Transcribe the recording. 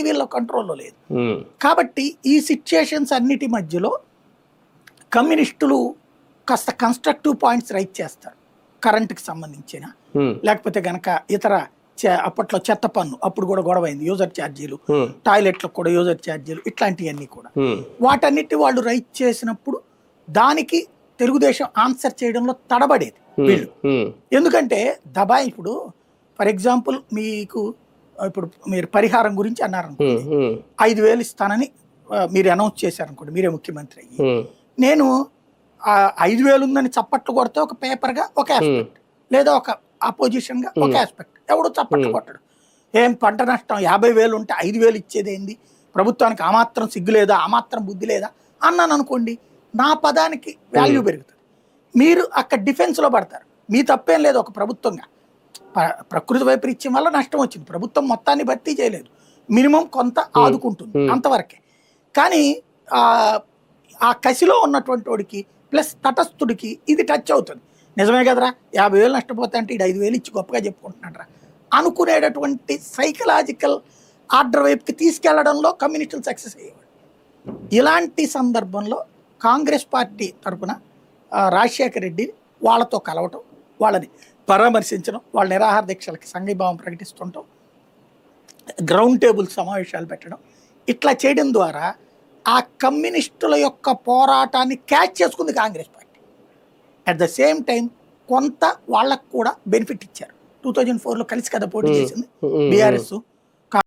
వీళ్ళ కంట్రోల్లో లేదు. కాబట్టి ఈ సిచ్యుయేషన్స్ అన్నిటి మధ్యలో కమ్యూనిస్టులు కాస్త కన్స్ట్రక్టివ్ పాయింట్స్ రైట్ చేస్తారు. కరెంటుకి సంబంధించిన, లేకపోతే గనక ఇతర అప్పట్లో చెత్త పన్ను అప్పుడు కూడా గొడవైంది, యూజర్ ఛార్జీలు, టాయిలెట్లకు కూడా యూజర్ ఛార్జీలు, ఇట్లాంటివన్నీ కూడా వాటన్నిటి వాళ్ళు రైట్ చేసినప్పుడు దానికి తెలుగుదేశం ఆన్సర్ చేయడంలో తడబడేది వీళ్ళు. ఎందుకంటే ఇప్పుడు ఫర్ ఎగ్జాంపుల్ మీకు ఇప్పుడు మీరు పరిహారం గురించి అన్నారనుకోండి, 5,000 ఇస్తానని మీరు అనౌన్స్ చేశారనుకోండి, మీరే ముఖ్యమంత్రి అయ్యి, నేను 5,000 ఉందని చప్పట్లు కొడితే ఒక పేపర్గా ఒక ఆస్పెక్ట్, లేదా ఒక అపోజిషన్గా ఒక ఆస్పెక్ట్, ఎవడు చప్పట్లు కొట్టడు. ఏం పంట నష్టం 50,000 ఉంటే 5,000 ఇచ్చేది ఏంది, ప్రభుత్వానికి ఆ మాత్రం సిగ్గు లేదా, ఆ మాత్రం బుద్ధి లేదా అన్నాను అనుకోండి, నా పదానికి వాల్యూ పెరుగుతుంది. మీరు అక్కడ డిఫెన్స్లో పడతారు. మీ తప్పేం లేదు, ఒక ప్రభుత్వంగా ప్రకృతి వైపరీత్యం వల్ల నష్టం వచ్చింది, ప్రభుత్వం మొత్తాన్ని భర్తీ చేయలేదు, మినిమం కొంత ఆదుకుంటుంది అంతవరకే. కానీ ఆ కసిలో ఉన్నటువంటి వాడికి ప్లస్ తటస్థుడికి ఇది టచ్ అవుతుంది. నిజమే కదరా, 50,000 నష్టపోతా అంటే ఇది 5,000 ఇచ్చి గొప్పగా చెప్పుకుంటున్నాడు అనుకునేటటువంటి సైకలాజికల్ ఆర్డర్ వైపుకి తీసుకెళ్లడంలో కమ్యూనిస్టులు సక్సెస్ అయ్యేవాడు. ఇలాంటి సందర్భంలో కాంగ్రెస్ పార్టీ తరఫున రాజశేఖర రెడ్డి వాళ్ళతో కలవటం, వాళ్ళని పరామర్శించడం, వాళ్ళ నిరాహార దీక్షలకి సంఘీభావం ప్రకటిస్తుంటాం, గ్రౌండ్ టేబుల్ సమావేశాలు పెట్టడం, ఇట్లా చేయడం ద్వారా ఆ కమ్యూనిస్టుల యొక్క పోరాటాన్ని క్యాచ్ చేసుకుంది Congress party. At the same time కొంత వాళ్ళకు కూడా బెనిఫిట్ ఇచ్చారు. 2004లో కలిసి కదా పోటీ చేసింది బీఆర్ఎస్.